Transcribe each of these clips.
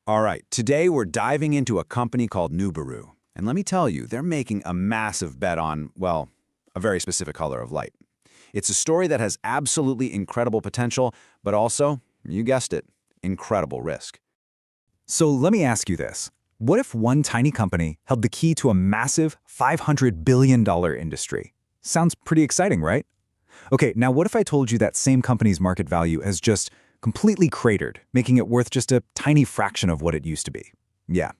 All right, today we're diving into a company called Nuburu. And let me tell you, they're making a massive bet on, well, a very specific color of light. It's a story that has absolutely incredible potential, but also, you guessed it, incredible risk. So let me ask you this. What if one tiny company held the key to a massive $500 billion industry? Sounds pretty exciting, right? Okay, now what if I told you that same company's market value has just completely cratered, making it worth just a tiny fraction of what it used to be? Yeah,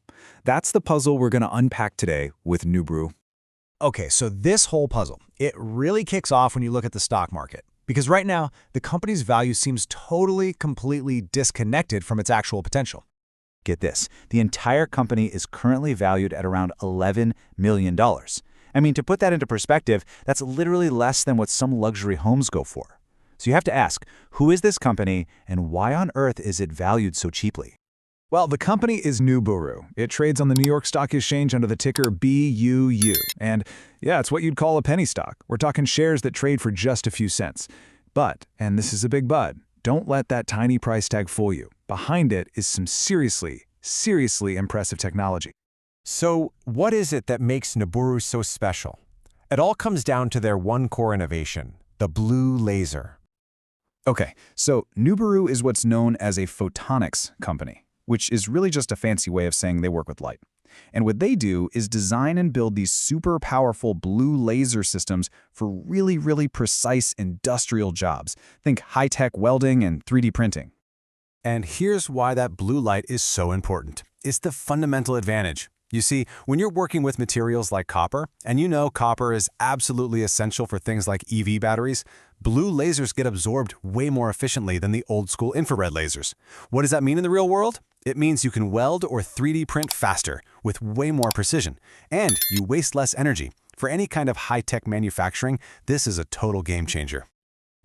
that's the puzzle we're going to unpack today with Nuburu. Okay, so this whole puzzle, it really kicks off when you look at the stock market. Because right now, the company's value seems totally, completely disconnected from its actual potential. Get this, the entire company is currently valued at around $11 million. I mean, to put that into perspective, that's literally less than what some luxury homes go for. So you have to ask, who is this company and why on earth is it valued so cheaply? Well, the company is Nuburu. It trades on the New York Stock Exchange under the ticker BUU. And yeah, it's what you'd call a penny stock. We're talking shares that trade for just a few cents. But, and this is a big but, don't let that tiny price tag fool you. Behind it is some seriously impressive technology. So what is it that makes Nuburu so special? It all comes down to their one core innovation, the blue laser. Okay, so Nuburu is what's known as a photonics company, which is really just a fancy way of saying they work with light. And what they do is design and build these super powerful blue laser systems for really precise industrial jobs. Think high-tech welding and 3D printing. And here's why that blue light is so important. It's the fundamental advantage. You see, when you're working with materials like copper, and you know copper is absolutely essential for things like EV batteries, blue lasers get absorbed way more efficiently than the old-school infrared lasers. What does that mean in the real world? It means you can weld or 3D print faster, with way more precision, and you waste less energy. For any kind of high-tech manufacturing, this is a total game changer.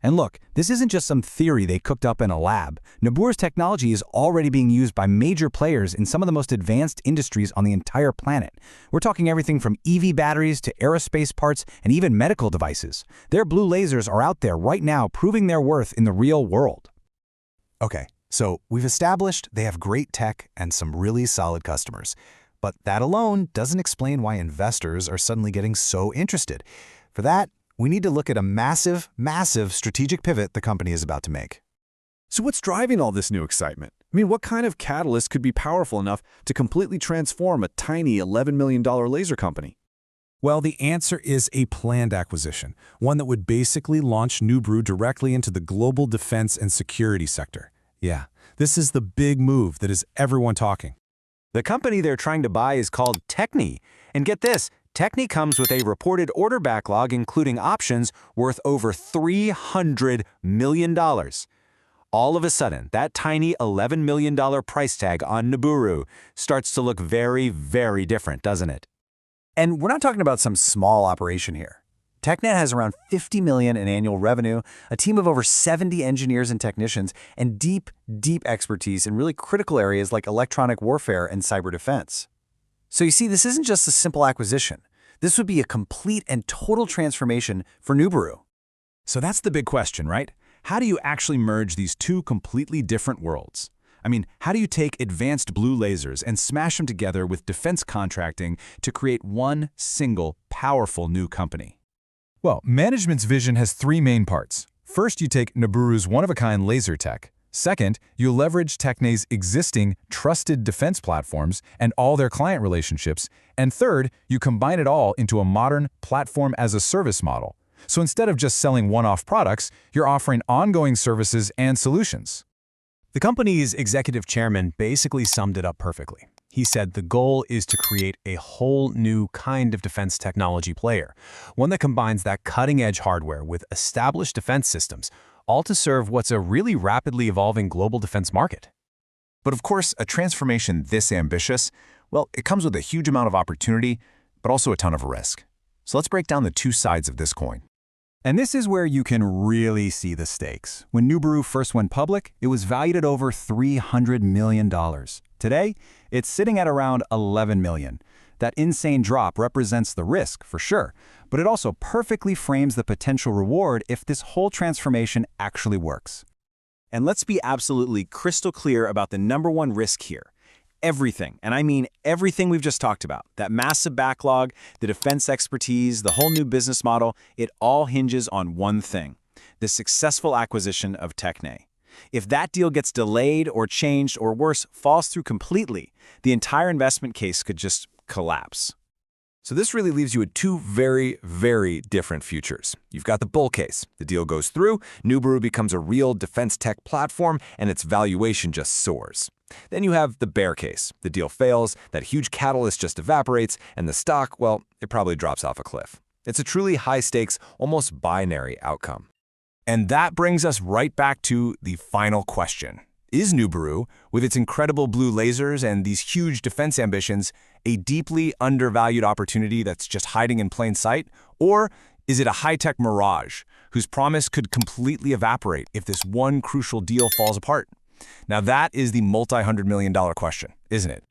And look, this isn't just some theory they cooked up in a lab. Nuburu's technology is already being used by major players in some of the most advanced industries on the entire planet. We're talking everything from EV batteries to aerospace parts and even medical devices. Their blue lasers are out there right now proving their worth in the real world. Okay, so we've established they have great tech and some really solid customers. But that alone doesn't explain why investors are suddenly getting so interested. For that, we need to look at a massive strategic pivot the company is about to make. So what's driving all this new excitement? I mean, what kind of catalyst could be powerful enough to completely transform a tiny $11 million laser company? Well, the answer is a planned acquisition, one that would basically launch Nuburu directly into the global defense and security sector. Yeah, this is the big move that is everyone talking. The company they're trying to buy is called Techne. And get this, Techne comes with a reported order backlog including options worth over $300 million. All of a sudden, that tiny $11 million price tag on Nuburu starts to look very different, doesn't it? And we're not talking about some small operation here. Techne has around $50 million in annual revenue, a team of over 70 engineers and technicians, and deep expertise in really critical areas like electronic warfare and cyber defense. So you see, this isn't just a simple acquisition. This would be a complete and total transformation for Nuburu. So that's the big question, right? How do you actually merge these two completely different worlds? I mean, how do you take advanced blue lasers and smash them together with defense contracting to create one single, powerful new company? Well, management's vision has three main parts. First, you take Nuburu's one-of-a-kind laser tech. Second, you leverage Techne's existing trusted defense platforms and all their client relationships. And third, you combine it all into a modern platform-as-a-service model. So instead of just selling one-off products, you're offering ongoing services and solutions. The company's executive chairman basically summed it up perfectly. He said the goal is to create a whole new kind of defense technology player, one that combines that cutting-edge hardware with established defense systems, all to serve what's a really rapidly evolving global defense market. But of course, a transformation this ambitious, well, it comes with a huge amount of opportunity, but also a ton of risk. So let's break down the two sides of this coin. And this is where you can really see the stakes. When Nuburu first went public, it was valued at over $300 million. Today, it's sitting at around $11 million. That insane drop represents the risk, for sure, but it also perfectly frames the potential reward if this whole transformation actually works. And let's be absolutely crystal clear about the number one risk here. everything, and I mean everything we've just talked about, that massive backlog, the defense expertise, the whole new business model, it all hinges on one thing: the successful acquisition of Techne. If that deal gets delayed or changed or worse, falls through completely, the entire investment case could just collapse. So this really leaves you with two very, very different futures. You've got the bull case. The deal goes through, Nuburu becomes a real defense tech platform, and its valuation just soars. Then you have the bear case. The deal fails, that huge catalyst just evaporates, and the stock, well, it probably drops off a cliff. It's a truly high-stakes, almost binary outcome. And that brings us right back to the final question. Is Nuburu, with its incredible blue lasers and these huge defense ambitions, a deeply undervalued opportunity that's just hiding in plain sight? Or is it a high-tech mirage whose promise could completely evaporate if this one crucial deal falls apart? Now that is the multi-hundred-million-dollar question, isn't it?